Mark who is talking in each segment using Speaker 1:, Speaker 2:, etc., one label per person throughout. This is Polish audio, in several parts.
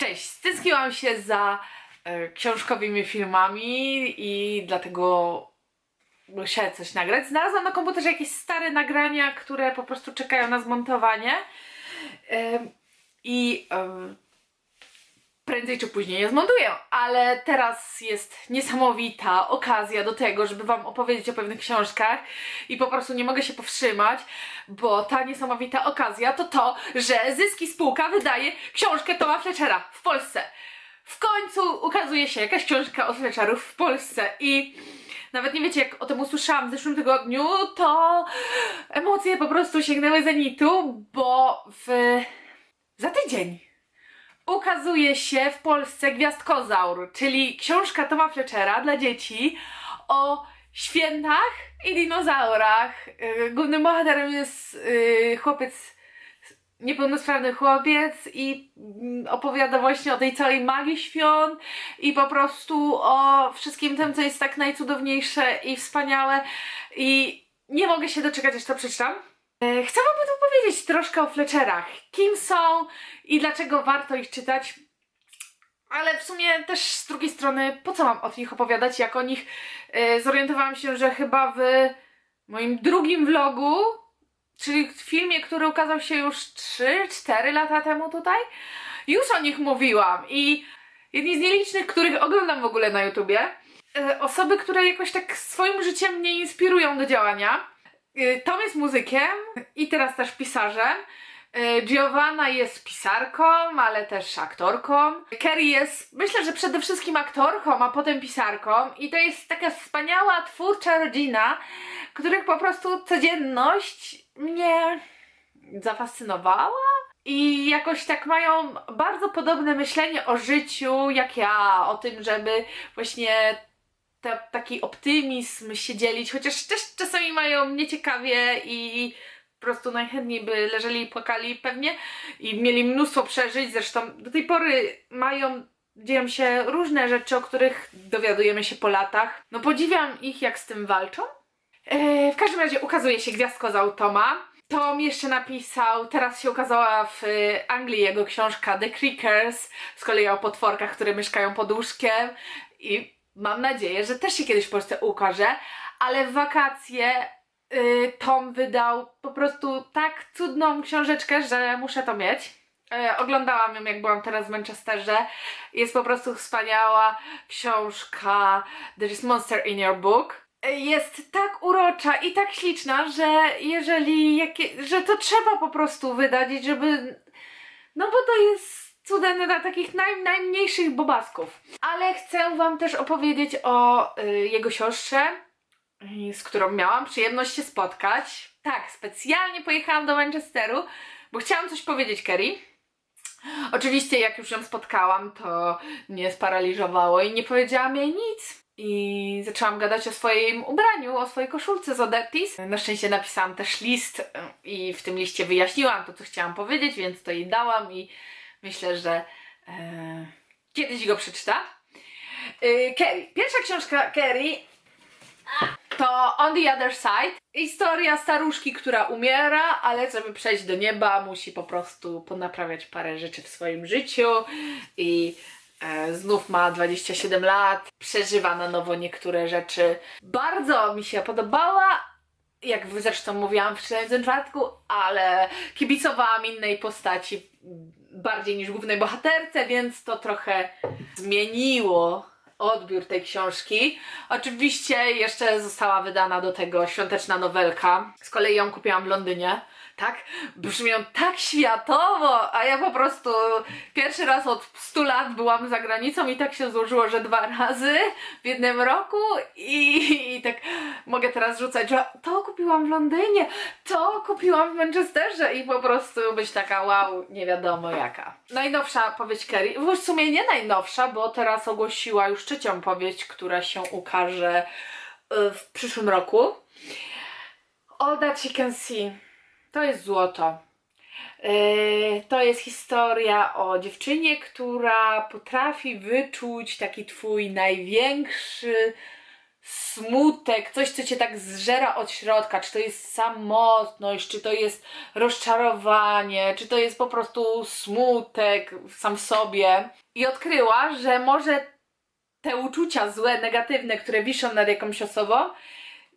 Speaker 1: Cześć, stęskniłam się za książkowymi filmami i dlatego muszę coś nagrać. Znalazłam na komputerze jakieś stare nagrania, które po prostu czekają na zmontowanie i prędzej czy później je zmontuję, ale teraz jest niesamowita okazja do tego, żeby wam opowiedzieć o pewnych książkach i po prostu nie mogę się powstrzymać, bo ta niesamowita okazja to to, że Zyski Spółka wydaje książkę Toma Fletchera w Polsce. W końcu ukazuje się jakaś książka o Fletcherów w Polsce i nawet nie wiecie, jak o tym usłyszałam w zeszłym tygodniu, to emocje po prostu sięgnęły zenitu, bo za tydzień ukazuje się w Polsce Gwiazdkozaur, czyli książka Toma Fletchera dla dzieci o świętach i dinozaurach. Głównym bohaterem jest niepełnosprawny chłopiec i opowiada właśnie o tej całej magii świąt i po prostu o wszystkim tym, co jest tak najcudowniejsze i wspaniałe i nie mogę się doczekać, aż to przeczytam. Chcę wam powiedzieć troszkę o Fletcherach, kim są i dlaczego warto ich czytać, ale w sumie też z drugiej strony, po co mam o nich opowiadać, jak o nich zorientowałam się, że chyba w moim drugim vlogu, czyli w filmie, który ukazał się już 3-4 lata temu tutaj, już o nich mówiłam i jedni z nielicznych, których oglądam w ogóle na YouTubie, osoby, które jakoś tak swoim życiem mnie inspirują do działania. Tom jest muzykiem i teraz też pisarzem. Giovanna jest pisarką, ale też aktorką. Kerry jest, myślę, że przede wszystkim aktorką, a potem pisarką. I to jest taka wspaniała, twórcza rodzina, których po prostu codzienność mnie zafascynowała. I jakoś tak mają bardzo podobne myślenie o życiu jak ja, o tym, żeby właśnie taki optymizm się dzielić, chociaż też czasami mają nieciekawie i po prostu najchętniej by leżeli i płakali pewnie i mieli mnóstwo przeżyć, zresztą do tej pory dzieją się różne rzeczy, o których dowiadujemy się po latach. No podziwiam ich, jak z tym walczą. W każdym razie ukazuje się Gwiazdkozaur Toma. Tom jeszcze napisał, teraz się ukazała w Anglii jego książka The Creakers, z kolei o potworkach, które mieszkają pod łóżkiem i mam nadzieję, że też się kiedyś w Polsce ukaże, ale w wakacje Tom wydał po prostu tak cudną książeczkę, że muszę to mieć. Oglądałam ją, jak byłam teraz w Manchesterze. Jest po prostu wspaniała książka There is Monster in Your Book. Jest tak urocza i tak śliczna, że że to trzeba po prostu wydać, żeby... No bo to jest cudem dla takich najmniejszych bobasków. Ale chcę wam też opowiedzieć o jego siostrze, z którą miałam przyjemność się spotkać. Tak, specjalnie pojechałam do Manchesteru, bo chciałam coś powiedzieć Kerry. Oczywiście jak już ją spotkałam, to mnie sparaliżowało i nie powiedziałam jej nic. I zaczęłam gadać o swoim ubraniu, o swojej koszulce z Odettis. Na szczęście napisałam też list i w tym liście wyjaśniłam to, co chciałam powiedzieć, więc to jej dałam i myślę, że kiedyś go przeczyta. Kerry. Pierwsza książka Kerry to On the Other Side. Historia staruszki, która umiera, ale żeby przejść do nieba, musi po prostu ponaprawiać parę rzeczy w swoim życiu i znów ma 27 lat, przeżywa na nowo niektóre rzeczy. Bardzo mi się podobała, jak zresztą mówiłam w czytającym czwartku, ale kibicowałam innej postaci bardziej niż głównej bohaterce, więc to trochę zmieniło odbiór tej książki. Oczywiście jeszcze została wydana do tego świąteczna nowelka. Z kolei ją kupiłam w Londynie. Tak? Brzmią tak światowo, a ja po prostu pierwszy raz od 100 lat byłam za granicą i tak się złożyło, że 2 razy w jednym roku i tak mogę teraz rzucać, że to kupiłam w Londynie, to kupiłam w Manchesterze i po prostu być taka wow, nie wiadomo jaka. Najnowsza powieść Kerry, w sumie nie najnowsza, bo teraz ogłosiła już 3. powieść, która się ukaże w przyszłym roku. All That She Can See. To jest złoto. To jest historia o dziewczynie, która potrafi wyczuć taki twój największy smutek, coś, co cię tak zżera od środka, czy to jest samotność, czy to jest rozczarowanie, czy to jest po prostu smutek sam w sobie. I odkryła, że może te uczucia złe, negatywne, które wiszą nad jakąś osobą,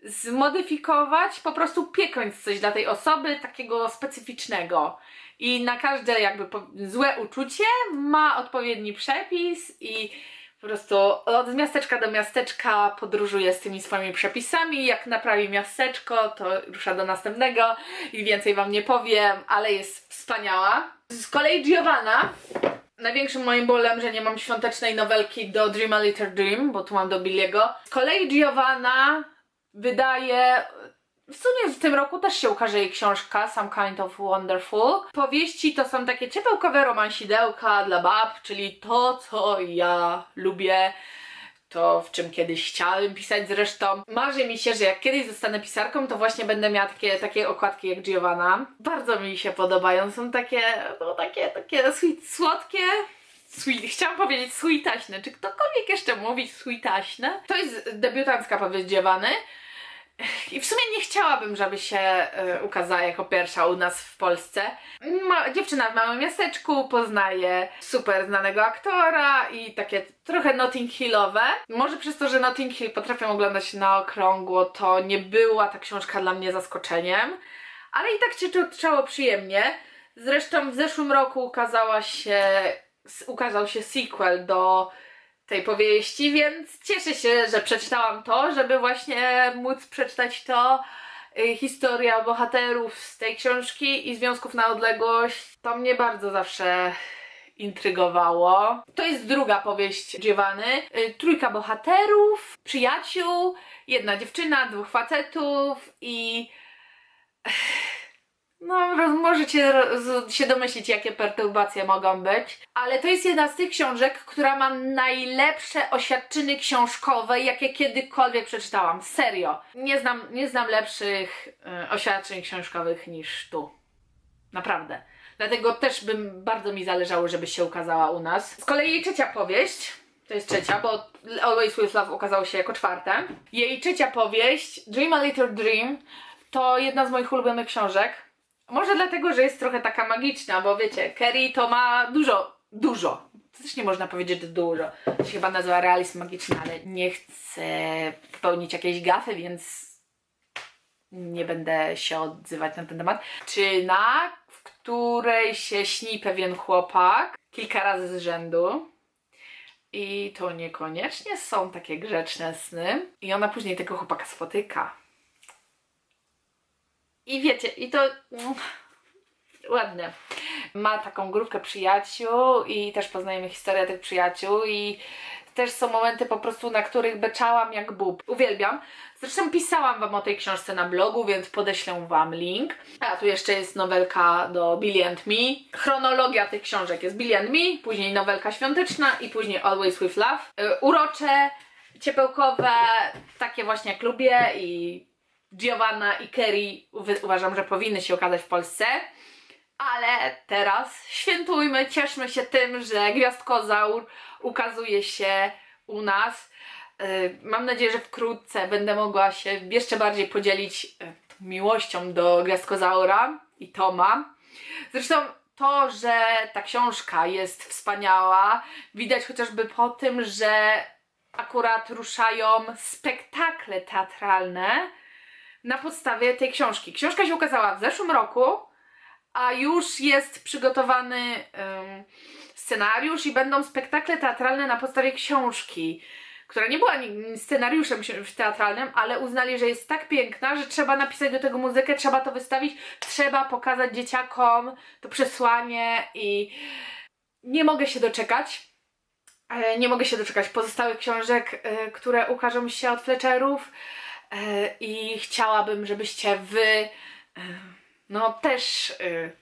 Speaker 1: zmodyfikować, po prostu piekąc coś dla tej osoby takiego specyficznego. I na każde jakby złe uczucie ma odpowiedni przepis i po prostu od miasteczka do miasteczka podróżuje z tymi swoimi przepisami. Jak naprawi miasteczko, to rusza do następnego i więcej wam nie powiem, ale jest wspaniała. Z kolei Giovanna, największym moim bólem, że nie mam świątecznej nowelki do Dream a Little Dream, bo tu mam do Billiego. Z kolei Giovanna wydaje, w sumie w tym roku też się ukaże jej książka Some Kind of Wonderful. Powieści to są takie ciepełkowe romansidełka dla bab, czyli to, co ja lubię, to w czym kiedyś chciałem pisać zresztą. Marzy mi się, że jak kiedyś zostanę pisarką, to właśnie będę miała takie okładki jak Giovanna. Bardzo mi się podobają, są takie, no takie słodkie. Chciałam powiedzieć sweetaśne. Czy ktokolwiek jeszcze mówi sweetaśne? To jest debiutancka powieść Giovanny. I w sumie nie chciałabym, żeby się ukazała jako pierwsza u nas w Polsce. Dziewczyna w małym miasteczku poznaje super znanego aktora i takie trochę Notting Hillowe. Może przez to, że Notting Hill potrafię oglądać na okrągło, to nie była ta książka dla mnie zaskoczeniem. Ale i tak się czytało przyjemnie. Zresztą w zeszłym roku ukazał się sequel do tej powieści, więc cieszę się, że przeczytałam to, żeby właśnie móc przeczytać to. Historia bohaterów z tej książki i Związków na odległość, to mnie bardzo zawsze intrygowało. To jest druga powieść Giovanny. Trójka bohaterów, przyjaciół, jedna dziewczyna, dwóch facetów i... No, możecie się domyślić, jakie perturbacje mogą być. Ale to jest jedna z tych książek, która ma najlepsze oświadczyny książkowe, jakie kiedykolwiek przeczytałam. Serio. Nie znam lepszych oświadczeń książkowych niż tu. Naprawdę. Dlatego też bardzo mi zależało, żeby się ukazała u nas. Z kolei jej trzecia powieść, to jest trzecia, bo Always With Love ukazało się jako czwarte. Jej trzecia powieść, Dream a Little Dream, to jedna z moich ulubionych książek. Może dlatego, że jest trochę taka magiczna, bo wiecie, Carrie to ma dużo. To też nie można powiedzieć, że dużo. To się chyba nazywa realizm magiczny, ale nie chcę popełnić jakiejś gafy, więc nie będę się odzywać na ten temat. Czyna, w której się śni pewien chłopak kilka razy z rzędu. I to niekoniecznie są takie grzeczne sny. I ona później tego chłopaka spotyka. I wiecie, i to ładne. Ma taką grupkę przyjaciół i też poznajemy historię tych przyjaciół i też są momenty po prostu, na których beczałam jak bób. Uwielbiam. Zresztą pisałam wam o tej książce na blogu, więc podeślę wam link. A tu jeszcze jest nowelka do Billy and Me. Chronologia tych książek jest Billy and Me, później nowelka świąteczna i później Always With Love. Urocze, ciepełkowe, takie właśnie jak lubię i Giovanna i Carrie uważam, że powinny się okazać w Polsce. Ale teraz świętujmy, cieszmy się tym, że Gwiazdkozaur ukazuje się u nas. Mam nadzieję, że wkrótce będę mogła się jeszcze bardziej podzielić miłością do Gwiazdkozaura i Toma. Zresztą to, że ta książka jest wspaniała, widać chociażby po tym, że akurat ruszają spektakle teatralne na podstawie tej książki. Książka się ukazała w zeszłym roku, a już jest przygotowany scenariusz i będą spektakle teatralne na podstawie książki, która nie była scenariuszem teatralnym, ale uznali, że jest tak piękna, że trzeba napisać do tego muzykę, trzeba to wystawić, trzeba pokazać dzieciakom to przesłanie i nie mogę się doczekać. Nie mogę się doczekać pozostałych książek, które ukażą się od Fletcherów i chciałabym, żebyście wy no też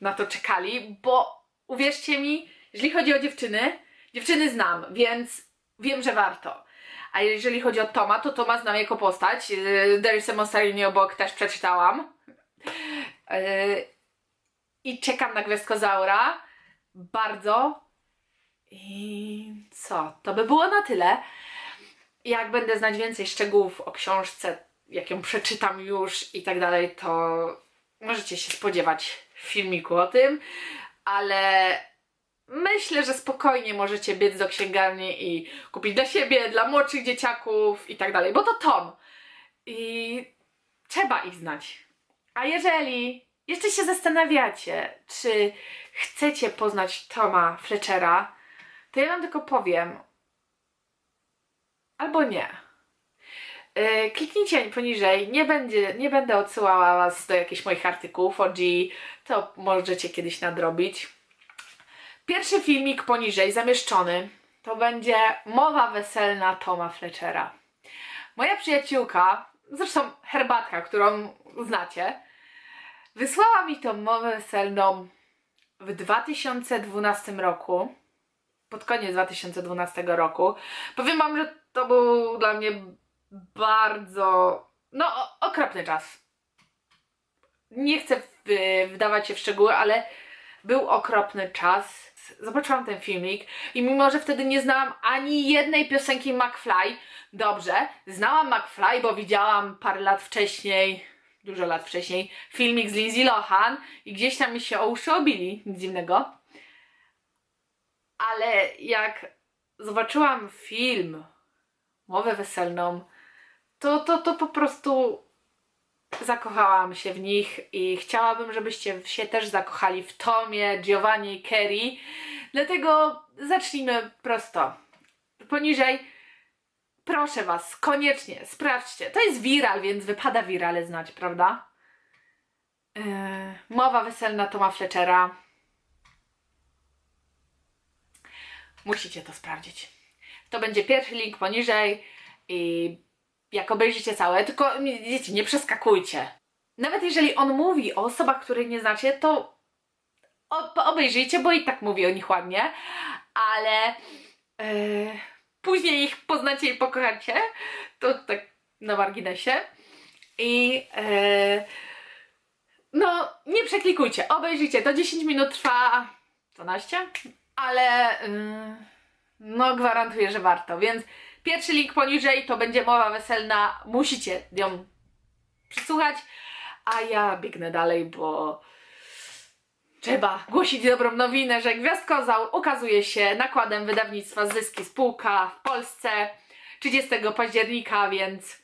Speaker 1: na to czekali, bo uwierzcie mi, jeżeli chodzi o dziewczyny znam, więc wiem, że warto. A jeżeli chodzi o Toma, to Toma znam jako postać. There is a Monster in Your Book też przeczytałam. I czekam na Gwiazdkozaura bardzo. I co? To by było na tyle. Jak będę znać więcej szczegółów o książce, jak ją przeczytam już i tak dalej, to możecie się spodziewać filmiku o tym, ale myślę, że spokojnie możecie biec do księgarni i kupić dla siebie, dla młodszych dzieciaków i tak dalej, bo to Tom. I trzeba ich znać. A jeżeli jeszcze się zastanawiacie, czy chcecie poznać Toma Fletchera, to ja wam tylko powiem, albo nie. Kliknijcie poniżej, nie będę odsyłała was do jakichś moich artykułów o G, to możecie kiedyś nadrobić. Pierwszy filmik poniżej zamieszczony to będzie mowa weselna Toma Fletchera. Moja przyjaciółka, zresztą herbatka, którą znacie, wysłała mi tą mowę weselną w 2012 roku, pod koniec 2012 roku. Powiem wam, że to był dla mnie bardzo, okropny czas. Nie chcę wdawać się w szczegóły, ale był okropny czas. Zobaczyłam ten filmik i mimo, że wtedy nie znałam ani jednej piosenki McFly, dobrze, znałam McFly, bo widziałam parę lat wcześniej, dużo lat wcześniej, filmik z Lindsay Lohan i gdzieś tam mi się o uszy obili, nic dziwnego. Ale jak zobaczyłam film, mowę weselną, to po prostu zakochałam się w nich i chciałabym, żebyście się też zakochali w Tomie, Giovanni i Kerry. Dlatego zacznijmy prosto. Poniżej, proszę was, koniecznie sprawdźcie. To jest viral, więc wypada virale znać, prawda? Mowa weselna Toma Fletchera. Musicie to sprawdzić. To będzie pierwszy link poniżej i jak obejrzycie całe, tylko wiecie, nie przeskakujcie. Nawet jeżeli on mówi o osobach, których nie znacie, to obejrzyjcie, bo i tak mówi o nich ładnie, ale później ich poznacie i pokochacie. To tak na marginesie. I nie przeklikujcie, obejrzyjcie. To 10 minut trwa 12, ale gwarantuję, że warto. Więc pierwszy link poniżej to będzie mowa weselna. Musicie ją przysłuchać, a ja biegnę dalej, bo trzeba głosić dobrą nowinę, że Gwiazdkozał ukazuje się nakładem wydawnictwa Zyski Spółka w Polsce 30 października, więc